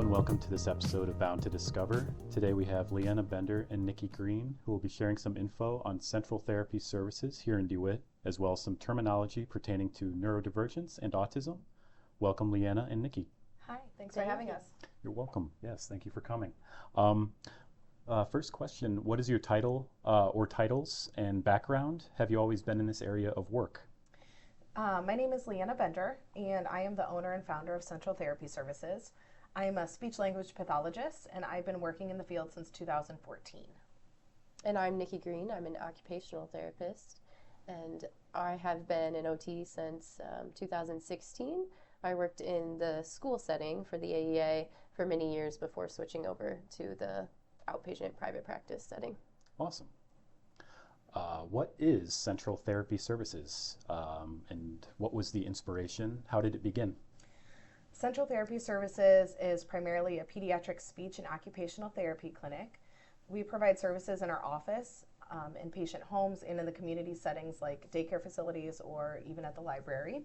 and welcome to this episode of Bound to Discover. Today we have Leanna Bender and Niki Green, who will be sharing some info on central therapy services here in DeWitt, as well as some terminology pertaining to neurodivergence and autism. Welcome, Leanna and Niki. Hi, thanks for having us. You're welcome. Yes, thank you for coming. First question, what is your title or titles and background? Have you always been in this area of work? My name is Leanna Bender, and I am the owner and founder of Central Therapy Services. I am a speech-language pathologist, and I've been working in the field since 2014. And I'm Niki Green. I'm an occupational therapist, and I have been an OT since 2016. I worked in the school setting for the AEA for many years before switching over to the outpatient private practice setting. Awesome. What is Central Therapy Services, and what was the inspiration? How did it begin? Central Therapy Services is primarily a pediatric speech and occupational therapy clinic. We provide services in our office, in patient homes, and in the community settings like daycare facilities or even at the library.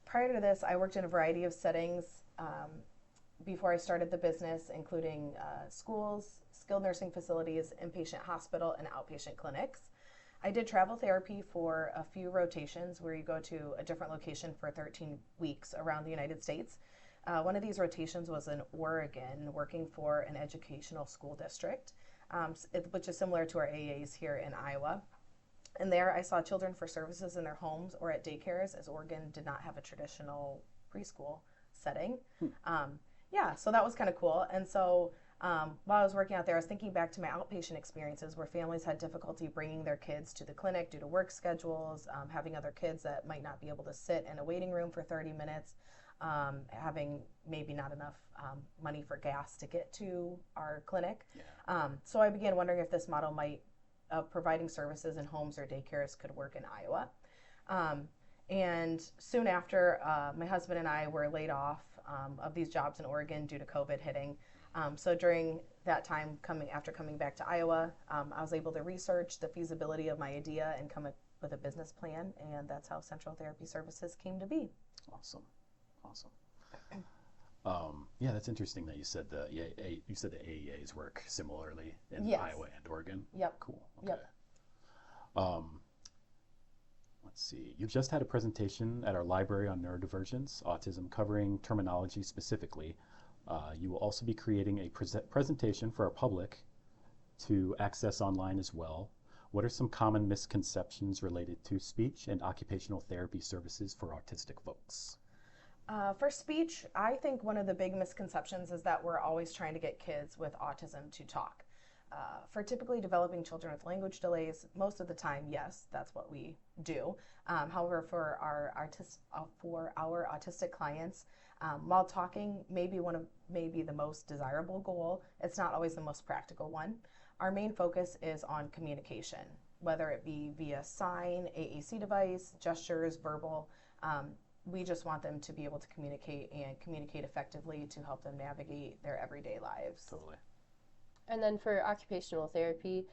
Prior to this, I worked in a variety of settings before I started the business, including schools, skilled nursing facilities, inpatient hospital, and outpatient clinics. I did travel therapy for a few rotations where you go to a different location for 13 weeks around the United States. One of these rotations was in Oregon, working for an educational school district, which is similar to our AAs here in Iowa. And there I saw children for services in their homes or at daycares, as Oregon did not have a traditional preschool setting. So that was kind of cool. And so while I was working out there, I was thinking back to my outpatient experiences where families had difficulty bringing their kids to the clinic due to work schedules, having other kids that might not be able to sit in a waiting room for 30 minutes, having maybe not enough money for gas to get to our clinic. Yeah. So I began wondering if this model of providing services in homes or daycares could work in Iowa. And soon after, my husband and I were laid off of these jobs in Oregon due to COVID hitting. So during that time, after coming back to Iowa, I was able to research the feasibility of my idea and come up with a business plan, and that's how Central Therapy Services came to be. Awesome. Yeah, that's interesting that you said the AEAs work similarly in Yes. Iowa and Oregon. Yep. Cool. Okay. Yep. Let's see. You've just had a presentation at our library on neurodivergence, autism, covering terminology specifically. You will also be creating a presentation for our public to access online as well. What are some common misconceptions related to speech and occupational therapy services for autistic folks? For speech, I think one of the big misconceptions is that we're always trying to get kids with autism to talk. For typically developing children with language delays, most of the time, yes, that's what we do. However, for our autistic clients, while talking may be the most desirable goal, it's not always the most practical one. Our main focus is on communication, whether it be via sign, AAC device, gestures, verbal. We just want them to be able to communicate effectively to help them navigate their everyday lives. Totally. And then for occupational therapy,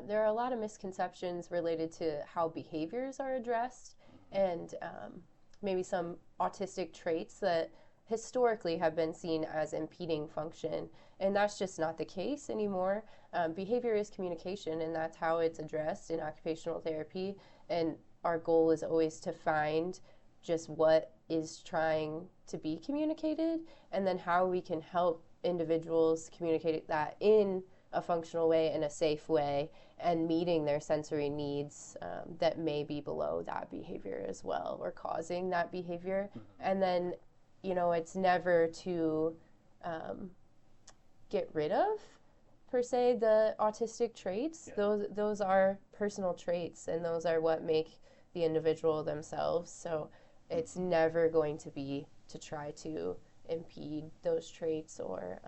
there are a lot of misconceptions related to how behaviors are addressed and maybe some autistic traits that historically have been seen as impeding function. And that's just not the case anymore. Behavior is communication, and that's how it's addressed in occupational therapy. And our goal is always to find just what is trying to be communicated and then how we can help individuals communicate that in a functional way, in a safe way, and meeting their sensory needs that may be below that behavior as well, or causing that behavior. And then, it's never to get rid of, per se, the autistic traits. Yeah. Those are personal traits, and those are what make the individual themselves. So it's never going to be to try to impede those traits or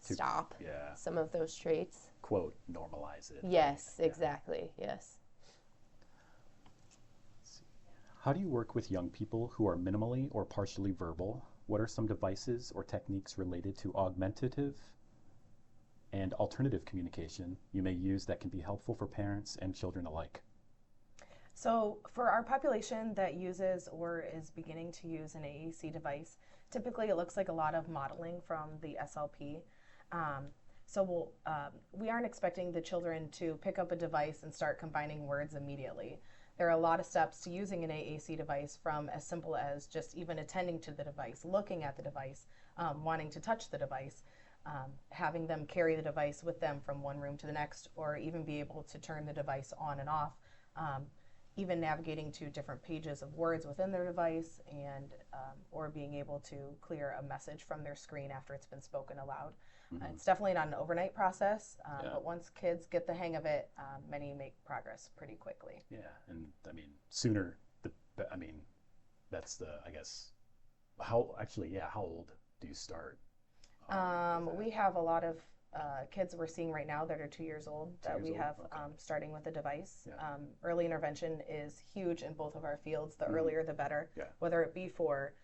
stop some of those traits. Quote, normalize it. Yes, exactly. Yes. How do you work with young people who are minimally or partially verbal? What are some devices or techniques related to augmentative and alternative communication you may use that can be helpful for parents and children alike? So for our population that uses or is beginning to use an AAC device, Typically, it looks like a lot of modeling from the SLP. We aren't expecting the children to pick up a device and start combining words immediately. There are a lot of steps to using an AAC device, from as simple as just even attending to the device, looking at the device, wanting to touch the device, having them carry the device with them from one room to the next, or even be able to turn the device on and off, even navigating to different pages of words within their device, and or being able to clear a message from their screen after it's been spoken aloud. It's definitely not an overnight process, but once kids get the hang of it, many make progress pretty quickly. Yeah, and I mean, sooner I mean, that's the, I guess, how old do you start? We have a lot of kids we're seeing right now that are 2 years old that we have starting with the device. Yeah. Early intervention is huge in both of our fields. The earlier the better, whether it be for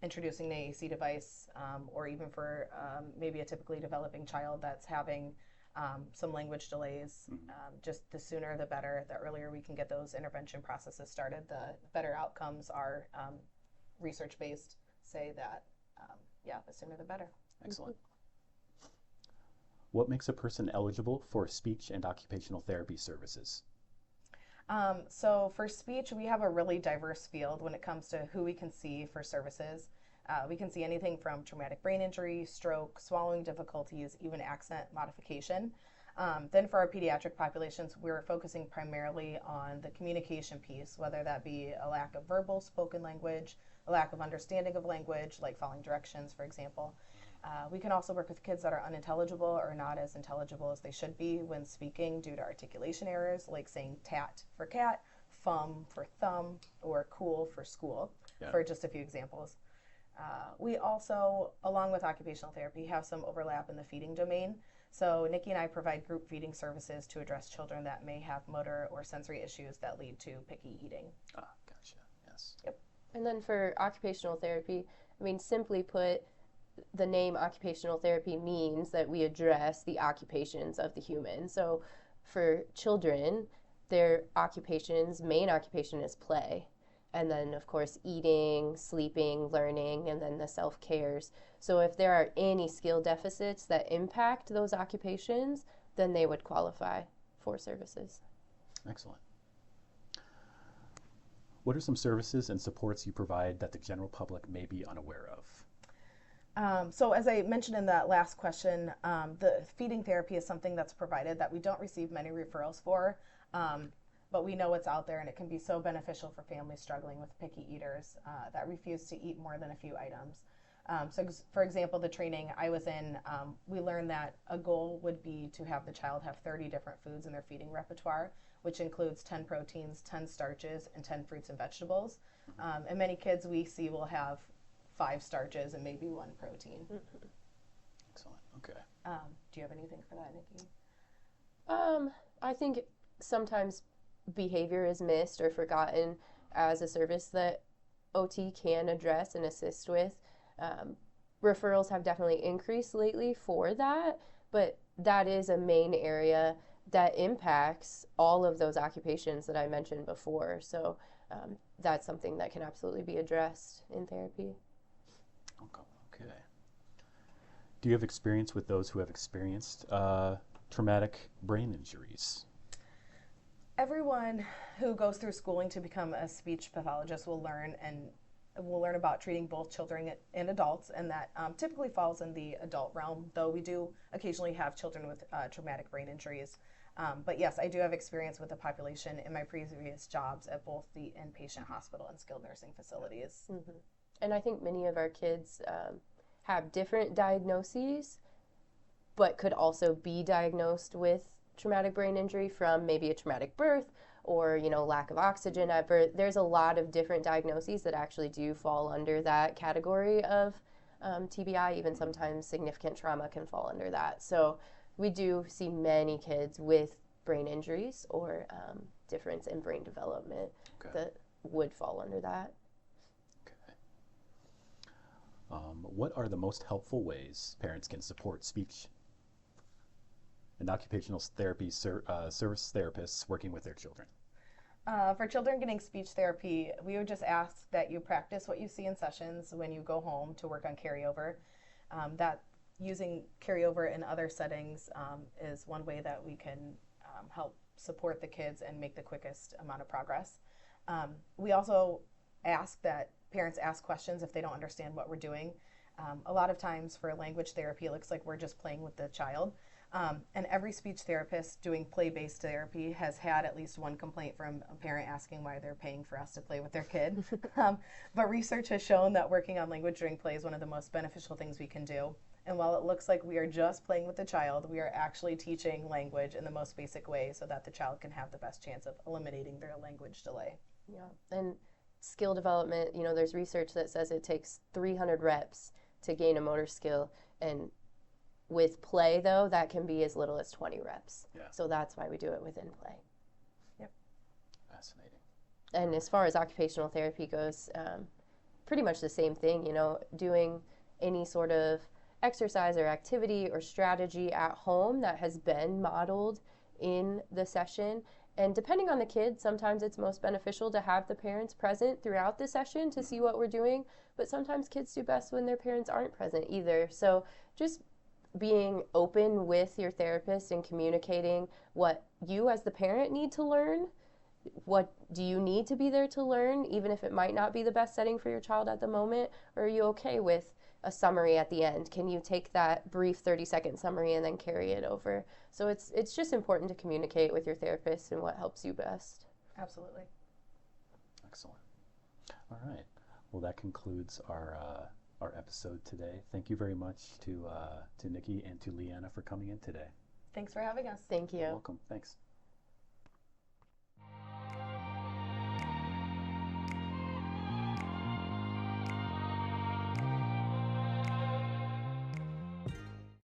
introducing the AAC device, or even for maybe a typically developing child that's having some language delays. Just the sooner the better. The earlier we can get those intervention processes started, the better outcomes are research-based say that, the sooner the better. Excellent. What makes a person eligible for speech and occupational therapy services? So for speech, we have a really diverse field when it comes to who we can see for services. We can see anything from traumatic brain injury, stroke, swallowing difficulties, even accent modification. Then for our pediatric populations, we're focusing primarily on the communication piece, whether that be a lack of verbal spoken language, a lack of understanding of language, like following directions, for example. We can also work with kids that are unintelligible or not as intelligible as they should be when speaking due to articulation errors, like saying tat for cat, thumb for thumb, or cool for school, for just a few examples. We also, along with occupational therapy, have some overlap in the feeding domain. So Niki and I provide group feeding services to address children that may have motor or sensory issues that lead to picky eating. Ah, gotcha. Yes. Yep. And then for occupational therapy, I mean, simply put, the name occupational therapy means that we address the occupations of the human. So for children, their main occupation is play. And then, of course, eating, sleeping, learning, and then the self-cares. So if there are any skill deficits that impact those occupations, then they would qualify for services. Excellent. What are some services and supports you provide that the general public may be unaware of? So as I mentioned in that last question, the feeding therapy is something that's provided that we don't receive many referrals for, but we know it's out there, and it can be so beneficial for families struggling with picky eaters that refuse to eat more than a few items. So for example, the training I was in, we learned that a goal would be to have the child have 30 different foods in their feeding repertoire, which includes 10 proteins, 10 starches, and 10 fruits and vegetables. And many kids we see will have 5 starches and maybe 1 protein. Excellent. Okay. Do you have anything for that, Niki? I think sometimes behavior is missed or forgotten as a service that OT can address and assist with. Referrals have definitely increased lately for that, but that is a main area that impacts all of those occupations that I mentioned before. So that's something that can absolutely be addressed in therapy. Okay. Do you have experience with those who have experienced traumatic brain injuries? Everyone who goes through schooling to become a speech pathologist will learn about treating both children and adults, and that typically falls in the adult realm, though we do occasionally have children with traumatic brain injuries. But yes, I do have experience with the population in my previous jobs at both the inpatient hospital and skilled nursing facilities. Mm-hmm. And I think many of our kids have different diagnoses, but could also be diagnosed with traumatic brain injury from maybe a traumatic birth or, lack of oxygen at birth. There's a lot of different diagnoses that actually do fall under that category of TBI. Even sometimes significant trauma can fall under that. So we do see many kids with brain injuries or difference in brain development that would fall under that. What are the most helpful ways parents can support speech and occupational therapy service therapists working with their children? For children getting speech therapy, we would just ask that you practice what you see in sessions when you go home to work on carryover. That using carryover in other settings is one way that we can help support the kids and make the quickest amount of progress. We also ask that parents ask questions if they don't understand what we're doing. A lot of times for language therapy, it looks like we're just playing with the child. And every speech therapist doing play-based therapy has had at least one complaint from a parent asking why they're paying for us to play with their kid. But research has shown that working on language during play is one of the most beneficial things we can do. And while it looks like we are just playing with the child, we are actually teaching language in the most basic way so that the child can have the best chance of eliminating their language delay. Yeah, and skill development, there's research that says it takes 300 reps to gain a motor skill, and with play, though, that can be as little as 20 reps. Yeah. So that's why we do it within play. Yep. Fascinating. And as far as occupational therapy goes, pretty much the same thing, doing any sort of exercise or activity or strategy at home that has been modeled in the session. And depending on the kid, sometimes it's most beneficial to have the parents present throughout the session to see what we're doing, but sometimes kids do best when their parents aren't present either. So just being open with your therapist and communicating what you as the parent need to learn. What do you need to be there to learn, even if it might not be the best setting for your child at the moment? Or are you okay with a summary at the end? Can you take that brief 30-second summary and then carry it over? So it's just important to communicate with your therapist and what helps you best. Absolutely. Excellent. All right. Well, that concludes our episode today. Thank you very much to Niki and to Leanna for coming in today. Thanks for having us. Thank you. You're welcome. Thanks.